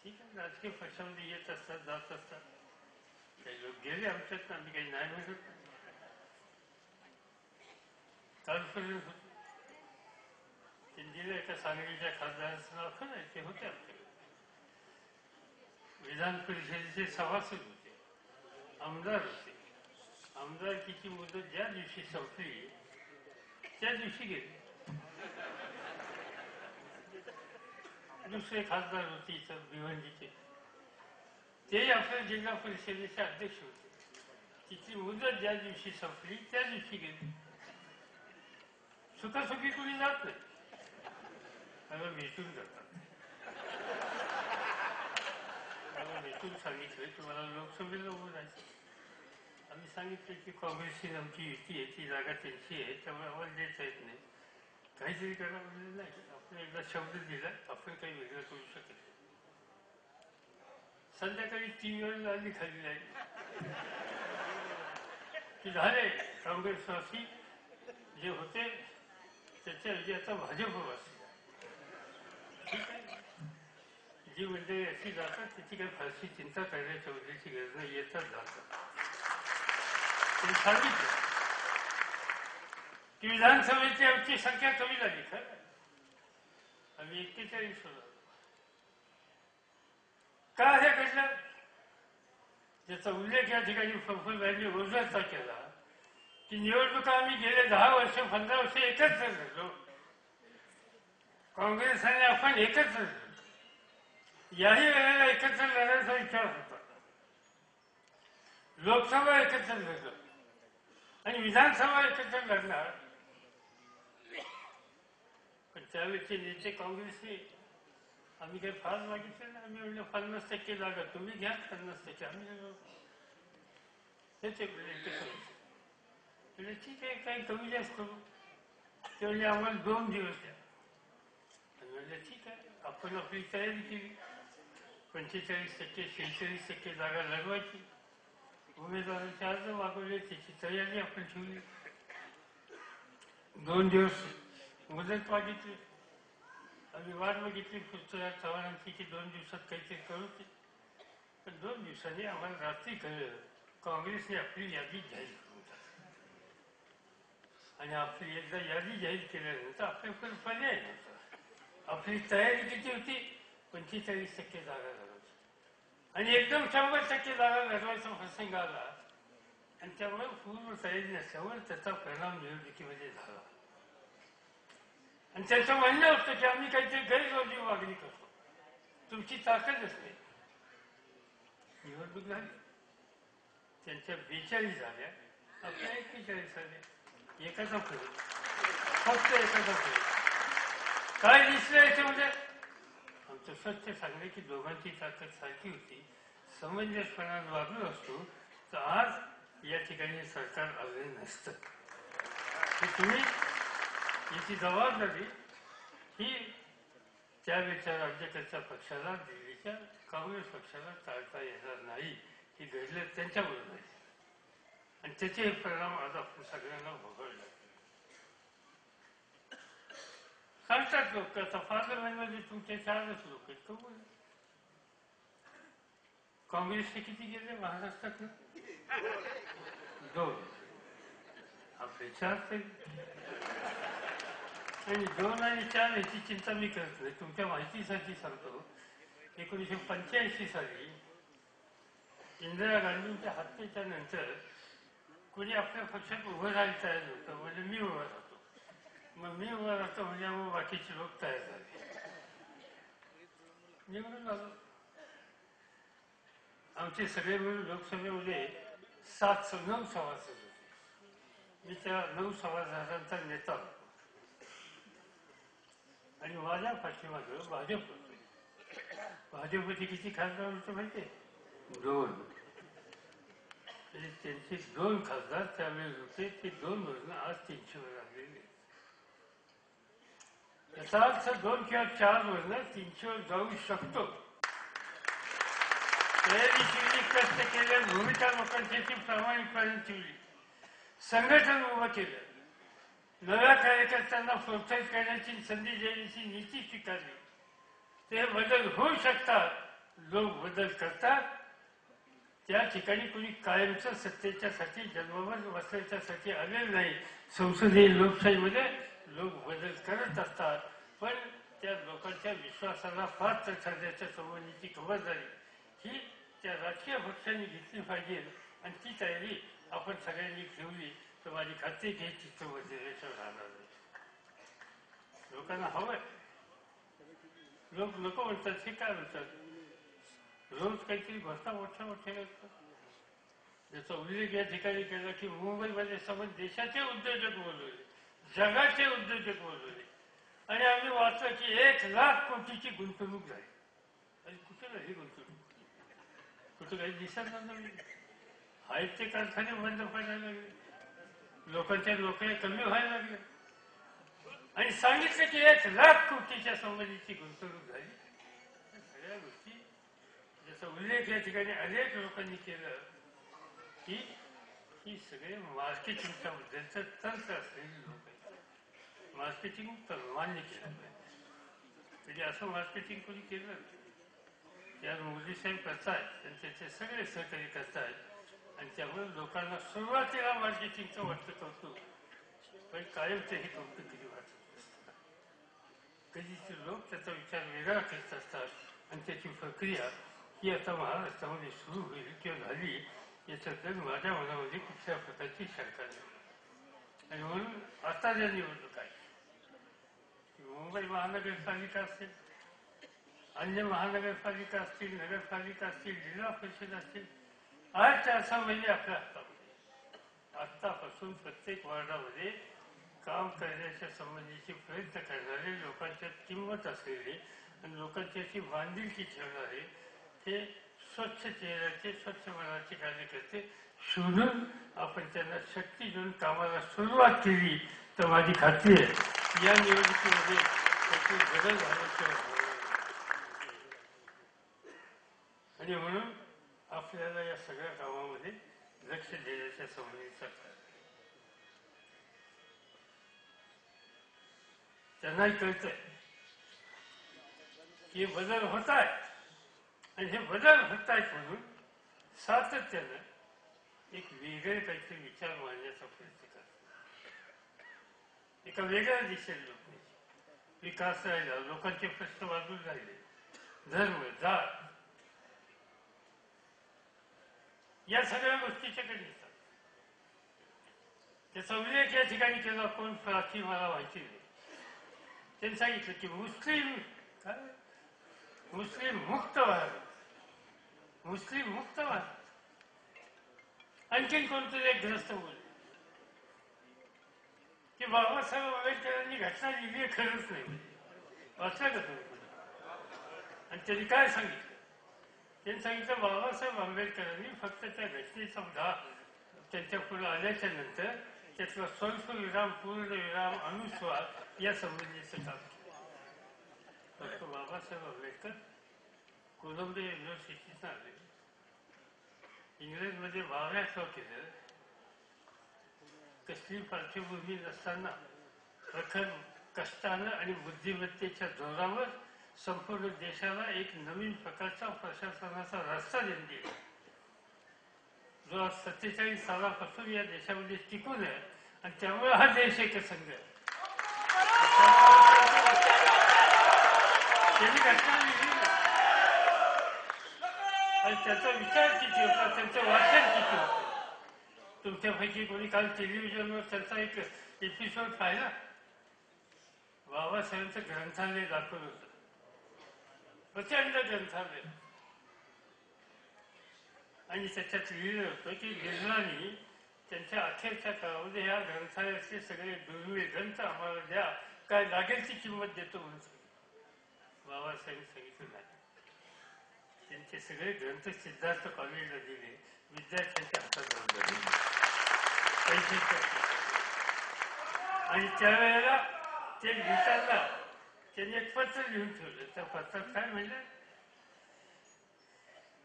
ठीक आहे, राजकीय पक्षामध्ये येत असतात, जात असतात. काही लोक गेले आमच्यात, आम्ही काही नाही म्हणत. कालपर्यंत होते दिल्लीला एका सांगलीच्या खासदाराचं नाव खरं आहे, ते होते आमच्याकडे. विधान परिषदेचे सभासद होते, आमदार होते. आमदारकीची मुदत ज्या दिवशी संपली त्या दिवशी गेले. दुसरे खासदार होते इतर भिवंडीचे, ते आपल्या जिल्हा परिषदेचे अध्यक्ष होते. तिची मुदत ज्या दिवशी संपली त्या दिवशी गेली. सुखासुखी कोणी जात नाही, मला भेटून जातात. मला भेटून सांगितलं तुम्हाला लोकसभेला उभं राहायचं. आम्ही सांगितलं की काँग्रेसची आमची युती आहे, ती जागा त्यांची आहे, त्यामुळे आम्हाला देता येत नाही. काहीतरी करा म्हणजे नाही, आपण एकदा शब्द दिला, आपण काही वेगळं करू शकत नाही. संध्याकाळी 3 वेळेला आली खाली जाईल की झाले काँग्रेसवासी जे होते त्याच्या ऐवजी आता भाजप वासी. ठीक आहे, जी मंडळी अशी जातात त्याची काही फारशी चिंता करण्याच्या वगैरेची गरज नाही, येतात जातात. त्यांनी सांगितलं की विधानसभेची आमची संख्या कमी झाली, खरं आम्ही 41 होतो. का हे घडलं त्याचा उल्लेख या ठिकाणी फडफडयांनी ओझरता केला की निवडणुका आम्ही गेले 10 वर्ष 15 वर्ष एकत्र लढलो, काँग्रेस आणि आपण एकत्र लढलो. याही वेळेला एकत्र लढायचा विचार होता. लोकसभा एकत्र लढलो आणि विधानसभा एकत्र लढणार. पण त्यावेळेचे नेते काँग्रेसने आम्ही काही फार मागितलं नाही. आम्ही म्हणलं 50% जागा तुम्ही घ्या, 50% आम्ही घेऊ. त्याचे म्हणजे ठीक आहे, काही कमी जास्त करू. ते म्हणजे आम्हाला 2 दिवस द्या. आणि म्हणलं ठीक आहे, आपण आपली तयारी केली. 45% 46% जागा लढवायची. उमेदवारांचे अर्ज मागवले, त्याची तयारी आपण ठेवली. 2 दिवस मुदत मागितली. आम्ही वाट बघितली पृथ्वीराज चव्हाणांची की 2 दिवसात काहीतरी करू. पण 2 दिवसांनी आम्हाला रात्री कळलं काँग्रेसने आपली यादी जाहीर करून टाकली. आणि आपली एकदा यादी जाहीर केल्यानंतर आपल्याकडे पर्याय नव्हता. आपली तयारी किती होती? 45% जागा लढवायची आणि एकदम 100% जागा लढवायचा प्रसंग आला. आणि त्यामुळे पूर्ण तयारी नसल्यामुळे त्याचा परिणाम निवडणुकीमध्ये झाला. आणि त्यांचं म्हणणं होतं की आम्ही काहीतरी गैरवाजवी मागणी करतो, तुमची ताकदच नाही. निवडणूक झाली, त्यांच्या 42 झाल्या, आपल्या 41 झाल्या. एकाचा फरक, फक्त एकाचा फरक. काय दिसलं याच्यामध्ये? आमचं सत्य सांगणे की दोघांची ताकद सारखी होती. समंजसपणाने वागलो असतो तर आज या ठिकाणी सरकार आलं नसतं. तुम्ही याची जबाबदारी ही त्यावेळेच्या राज्यकर्त्या पक्षाला, दिल्लीच्या काँग्रेस पक्षाला टाळता येणार नाही. हे घडलं त्यांच्याबरोबर आणि त्याचे परिणाम आज आपण सगळ्यांना भोगावे लागले. सांगतात लोक आता पार्लमेंटमध्ये तुमचे 4च लोक आहेत. कबूल. काँग्रेसचे किती गेले महाराष्ट्रात? 2. आपले 4. आणि 2 आणि 4 याची चिंता मी करत नाही. तुमच्या माहितीसाठी सांगतो, 1985 साली इंदिरा गांधींच्या हत्येच्या नंतर कोणी आपल्या पक्षात उभं राहायला तयार नव्हतं. म्हणजे मी उभा राहतो. मग मी उभा राहतो म्हणजे मग बाकीचे लोक तयार झाले. निवडून आलो. आमचे सगळे मिळून लोकसभेमध्ये 9 सभासद होते. मी त्या 9 सभासदांचा नेता होतो. आणि माझ्या पाठीमागं भाजप होते. भाजपचे किती खासदार होते माहितीये? 2. म्हणजे त्यांचे 2 खासदार त्यावेळेस होते. ते 2 वरून आज 300 वर आलेले. याचा अर्थ 2 किंवा 4 वरून 300 वर जाऊ शकतो. तयारीची कष्ट केले, भूमिका लोकांची प्रामाणिकपणे ठेवली, संघटन उभं केलं, नव्या कार्यकर्त्यांना प्रोत्साहित करण्याची, संधी देण्याची नीती स्वीकारली. ते बदल होऊ शकतात लोक बदल करतात, त्या ठिकाणी कुणी कायमचं सत्तेच्यासाठी जन्मभर बसण्याच्यासाठी आलेलं नाही. संसदीय लोकशाहीमध्ये लोक बदल करत असतात, पण त्या लोकांच्या विश्वासाला पात्र ठरण्याच्या संबंधीची खबरदारी ही त्या राजकीय पक्षांनी घेतली पाहिजे. आणि ती तयारी आपण सगळ्यांनी ठेवली तर माझी खात्री की चित्र बदलल्याशिवाय राहणार नाही. लोकांना हवंय, लोक नको म्हणतात. हे काय म्हणतात? रोज काहीतरी घोषणा मोठ्या मोठ्या असतात. ज्याचा उल्लेख या ठिकाणी केला की मुंबईमध्ये समज देशाचे उद्योजक बोलवले, जगाचे उद्योजक बोलवले, आणि आम्ही वाचलं की 1,00,000 कोटीची गुंतवणूक झाली. आणि कुठे झाली गुंतवणूक? कुठं काही दिसत नाही. आहेत ते कारखाने बंद पडायला लागले, लोकांच्या नोकऱ्या कमी व्हायला लागल्या, आणि सांगितलं की 1,00,000 कोटीच्या संबंधीची गुंतवणूक झाली. सगळ्या गोष्टी ज्याचा उल्लेख या ठिकाणी अनेक लोकांनी केलं की ही सगळे मार्केटिंगच्या बद्दलचं तंत्र असलेली लोक आहेत. मार्केटिंग मान्य केलं पाहिजे. म्हणजे असं मार्केटिंग कोणी केलं त्यात मोदी साहेब करतायत, त्यांचे ते सगळे सहकारी करतायत, आणि त्यामुळे लोकांना सुरुवातीला मार्केटिंगचं वाटतं कौतुक, पण कायम तेही कौतुक कधी वाटत नसतं. कधी ते लोक त्याचा विचार वेगळा करत असतात, आणि त्याची प्रक्रिया ही आता महाराष्ट्रामध्ये सुरू होईल किंवा झाली याच्याबद्दल माझ्या मनामध्ये कुठल्या प्रकारची शंका नाही. आणि म्हणून आता ज्या निवडणूक आहे, मुंबई महानगरपालिका असेल, अन्य महानगरपालिका असतील, नगरपालिका असतील, जिल्हा परिषद असतील, 8 ते 6 महिने आपल्या हातामध्ये. आत्तापासून प्रत्येक वार्डामध्ये काम करण्याच्या संबंधीचे प्रयत्न करणारे, लोकांच्या किंमत असलेले आणि लोकांची बांधिलकी ठेवणारे ते स्वच्छ चेहऱ्याचे, स्वच्छ मनाचे कार्यकर्ते शोधून आपण त्यांना शक्ती देऊन कामाला सुरुवात केली तर माझी खात्री आहे या निवडणुकीमध्ये त्याची गरज झाल्याशिवाय. आणि म्हणून आपल्याला या सगळ्या कामामध्ये लक्ष देण्याच्या संबंधीचा त्यांनाही कळतंय की बदल होत आहे, आणि हे बदल होत आहेत म्हणून सातत्यानं एक वेगळे काहीतरी विचार मांडण्याचा प्रयत्न करतात. एका वेगळ्या दिशेने लोक विकास राहिला, लोकांचे प्रश्न बाजूला राहिले, धर्म, जात या सगळ्या गोष्टीच्या कडे येतात. त्याचा उल्लेख या ठिकाणी केला कोण प्राची मला माहिती नाही. त्यांनी सांगितलं की मुस्लिम मुक्त भारत, मुस्लिम मुक्त भारत. आणखीन कोणतरी एक ग्रस्त बोलले की बाबासाहेब आंबेडकरांनी घटना लिहिली आहे, खरंच नाही. वाचला का तुम्ही? आणि त्यांनी काय सांगितलं? त्यांनी सांगितलं बाबासाहेब आंबेडकरांनी फक्त त्या घटनेचा भाग त्यांच्या पुढे आल्याच्या नंतर त्यातला स्वल्पविराम, पूर्णविराम, अनुस्वार या संबंधीचं काम केलं. डॉक्टर बाबासाहेब आंबेडकर कोलंबिया युनिव्हर्सिटीतून आले, इंग्रजमध्ये 12व्या केलं. कसली पार्श्वभूमी नसताना प्रखर कष्टानं आणि बुद्धिमत्तेच्या जोरावर संपूर्ण देशाला एक नवीन प्रकारचा प्रशासनाचा रस्ता देऊन दिला, जो आज 47 सालापासून या देशामध्ये टिकून आहे. आणि त्यामुळे हा देश एकसंघ आहे. त्यांनी घटना लिहिली आणि त्याचा विचार किती होता, त्यांचं वाचन किती होतं. तुमच्यापैकी कोणी काल टेलिव्हिजनवर त्यांचा एक एपिसोड पाहिला? बाबासाहेबांचं ग्रंथालय दाखवलं होतं, प्रचंड ग्रंथालय, आणि त्याच्यात लिहिलं होतं की गिरणानी त्यांच्या अखेरच्या काळामध्ये या ग्रंथालयाचे सगळे दुर्मिळ ग्रंथ आम्हाला द्या, काय लागेल ती किंमत देतो म्हणून सांगितलं. बाबासाहेब सांगितलं नाही. त्यांचे सगळे ग्रंथ सिद्धार्थ कॉलेजला दिले, विद्यार्थ्यांच्या हातात जाऊन दिले पैशाच्या. आणि त्यावेळेला ते लिहिताना त्यांनी एक पत्र लिहून ठेवलं. त्या पत्रात काय म्हणलं?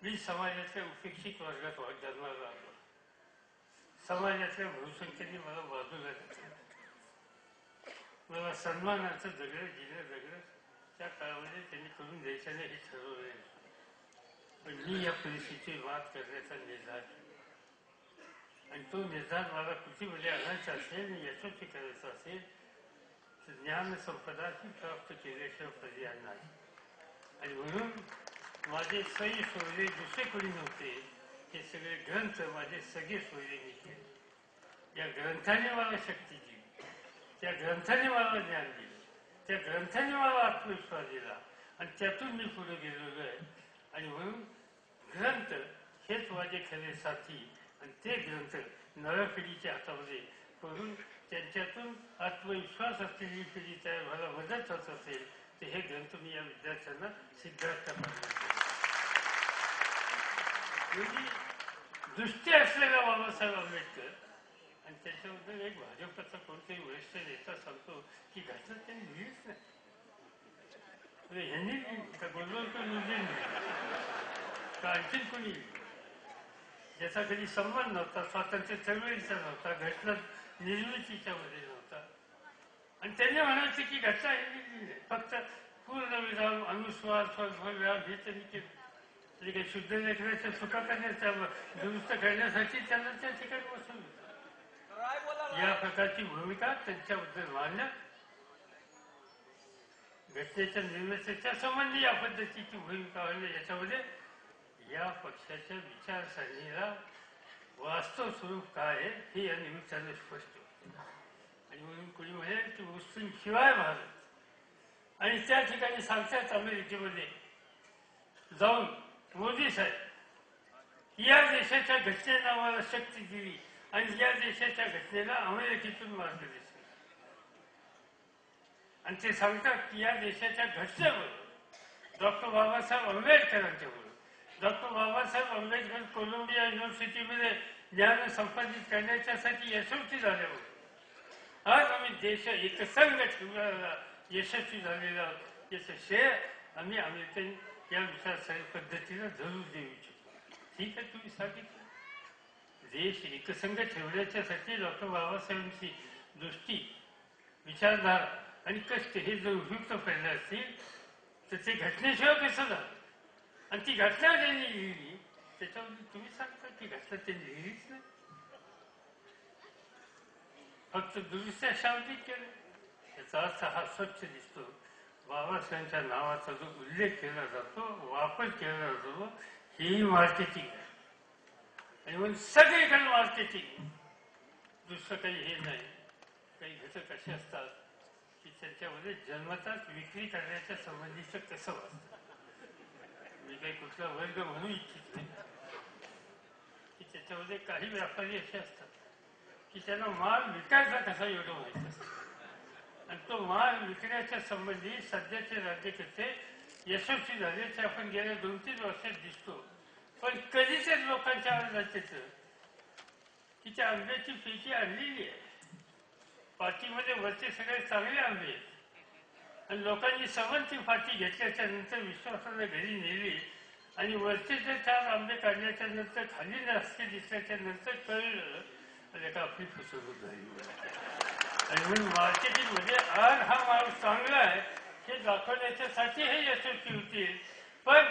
मी समाजातल्या उपेक्षित वर्गात जन्माला आलो, समाजातल्या बहुसंख्येने मला बाजूला घेतलं, मला सन्मानाचं जगलं, जिलं जगलं. त्या काळामध्ये त्यांनी करून द्यायच्याने हे ठरवलं. पण मी या परिस्थितीवर मात करण्याचा निर्धार केला आणि तो निर्धार मला कृतीमध्ये आणायचा असेल आणि यशस्वी करायचा असेल तर ज्ञानसंपदा ही प्राप्त केल्याशिवाय पर्याय नाही. आणि म्हणून माझे सई सोयरे दुसरे कोणी नव्हते. हे सगळे ग्रंथ माझे सगळे सोयरे मी केले. या ग्रंथाने मला शक्ती दिली, त्या ग्रंथाने मला ज्ञान दिलं, त्या ग्रंथाने मला आत्मविश्वास दिला आणि त्यातून मी पुढे गेलेलो आहे. आणि म्हणून ग्रंथ हेच माझे खरे साथी आणि ते ग्रंथ नव्या पिढीच्या हातामध्ये करून त्यांच्यातून आत्मविश्वास असलेली पिढी तयार व्हायला मदत होत असेल तर हे ग्रंथ मी या विद्यार्थ्यांना सिद्धार्थापर्यंत म्हणजे दृष्टी असलेला बाबासाहेब आंबेडकर आणि त्याच्याबद्दल एक भाजपचा कोणताही वरिष्ठ नेता सांगतो की घटना त्यांनी लिहिलीच नाही. ह्यांनी का गोलवलकर लिहिली का आणखीन कोणी ज्याचा कधी संबंध नव्हता, स्वातंत्र्य चळवळीचा नव्हता, घटना निर्मितीच्यामध्ये नव्हता आणि त्यांनी म्हणायचे की घटना हे लिहिली नाही, फक्त पूर्ण विराम अनुस्वार स्वविराम हे त्यांनी केलं. तरी काही शुद्ध लेखनाच्या चुका करण्याचा दुरुस्त करण्यासाठी त्यांना त्या ठिकाणी बसवलं. या प्रकारची भूमिका त्यांच्याबद्दल मांडणं, घटनेच्या निर्मितीच्या संबंधी या पद्धतीची भूमिका मांडणं याच्यामध्ये या पक्षाच्या विचारसरणीला वास्तव स्वरूप काय आहे हे या निमित्ताने स्पष्ट होते. आणि म्हणून कोणी म्हणेल की मुस्लिम शिवाय भारत आणि त्या ठिकाणी सांगतात अमेरिकेमध्ये जाऊन मोदी साहेब या देशाच्या घटनेला आम्हाला शक्ती दिली आणि या देशाच्या घटनेला अमेरिकेतून मार्गदर्शन आणि ते सांगतात की या देशाच्या घटनेबरोबर डॉक्टर बाबासाहेब आंबेडकरांच्याबरोबर डॉक्टर बाबासाहेब आंबेडकर कोलंबिया युनिव्हर्सिटीमध्ये ज्ञान संपादित करण्याच्यासाठी यशस्वी झाल्यावर आज आम्ही देश एकसंघ ठेवण्याला यशस्वी झालेला आहोत. याचं श्रेय आम्ही अमेरिकन या विचारसरणी पद्धतीला जरूर देऊ इच्छितो. ठीक आहे, तुम्ही सांगितलं देश एकसंघ ठेवण्याच्यासाठी डॉक्टर बाबासाहेबांची दृष्टी, विचारधारा आणि कष्ट हे जर उपयुक्त पडले असतील तर ते घटनेशिवाय कसं झालं. आणि ती घटना त्यांनी लिहिली त्याच्यामध्ये तुम्ही सांगता की घटना त्यांनी लिहिलीच नाही, फक्त दुरुस्त्या शाब्दिक केलं. याचा अर्थ हा स्वच्छ दिसतो. बाबासाहेबांच्या नावाचा जो उल्लेख केला जातो, वापर केला जातो, ही मार्केटिंग आहे. आणि म्हणून सगळीकडे मार्केटिंग, दुसरं काही हे नाही. काही घटक असे असतात की त्यांच्यामध्ये जन्मताच विक्री करण्याच्या संबंधीचं कसं वाचतं. मी काही कुठला वर्ग म्हणू इच्छित नाही की त्याच्यामध्ये काही व्यापारी असे असतात की त्यांना माल विकायचा कसा एवढं माहिती असतं आणि तो माल विकण्याच्या संबंधी सध्याचे राज्यकर्ते यशस्वी झाल्याचे आपण गेल्या 2-3 वर्षात दिसतो. पण कधीच लोकांच्या राज्याचं की त्या आंब्याची पेटी आणलेली आहे, पाठीमध्ये वरचे सगळे चांगले आंबे आहेत आणि लोकांनी समोरची फाटी घेतल्याच्या नंतर विश्वासाने घरी नेली आणि वरचे जे 4 आंबे काढल्याच्या नंतर खाली नासके दिसल्याच्या नंतर कळलं का आपली फसवणूक झाली. आणि म्हणून मार्केटिंगमध्ये आज हा माल चांगला आहे हे दाखवण्याच्यासाठी हे यशस्वी होतील. पण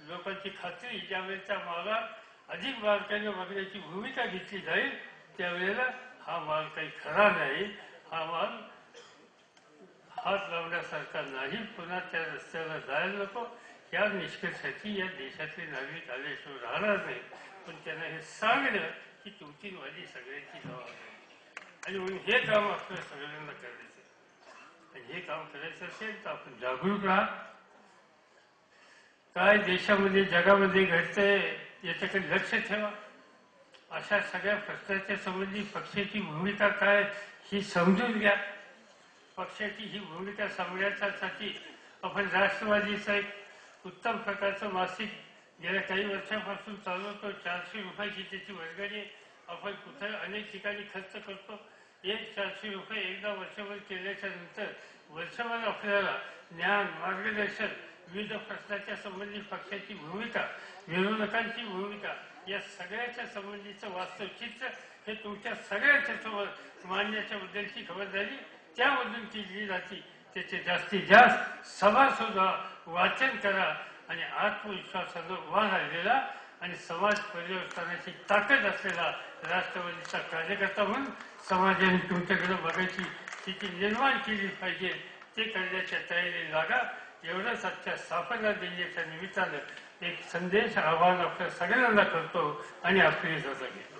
लोकांची खात्री ज्यावेळेस त्या मालात अधिक बारकाईने बघण्याची भूमिका घेतली जाईल त्यावेळेला हा माल काही खरा नाही, हा माल हात लावण्यासारखा नाही, पुन्हा त्या रस्त्याला जायला नको. या निष्कर्षाची या देशातले नागरिक आल्याशिवाय राहणार नाही. पण त्यांना हे सांगणं की तुमची माझी सगळ्यांची जबाबदारी आणि म्हणून हे काम आपल्या सगळ्यांना करायचं आणि हे काम करायचं असेल तर आपण जागरूक राहा. काय देशामध्ये जगामध्ये घडतंय याच्याकडे लक्ष ठेवा. अशा सगळ्या प्रश्नाच्या संबंधी पक्षाची भूमिका काय ही समजून घ्या. पक्षाची ही भूमिका सांगण्यासाठी आपण राष्ट्रवादीचा एक उत्तम प्रकारचं मासिक गेल्या काही वर्षापासून चालवतो. 400 रुपयाची त्याची वर्गणी आपण कुठे अनेक ठिकाणी खर्च करतो. 400 रुपये एकदा वर्षभर केल्याच्या नंतर वर्षभर आपल्याला ज्ञान, मार्गदर्शन, विविध प्रश्नाच्या संबंधी पक्षाची भूमिका, विरोधकांची भूमिका या सगळ्याच्या संबंधीचं वास्तव चित्र हे तुमच्या सगळ्यांच्या समोर मांडण्याच्या बद्दलची खबरदारी त्यामधून केली जाते. त्याचे जास्तीत जास्त सभा सुद्धा वाचन करा आणि आत्मविश्वासानं उभा राहिलेला आणि समाज परिवर्तनाची ताकद असलेला राष्ट्रवादीचा कार्यकर्ता म्हणून समाजाने तुमच्याकडे बघायची स्थिती निर्माण केली पाहिजे. ते करण्याच्या तयारी लागा. एवढंच आजच्या स्थापना दिनाच्या निमित्तानं एक संदेश आवाहन आपल्या सगळ्यांना करतो आणि आपली रजा घेतो.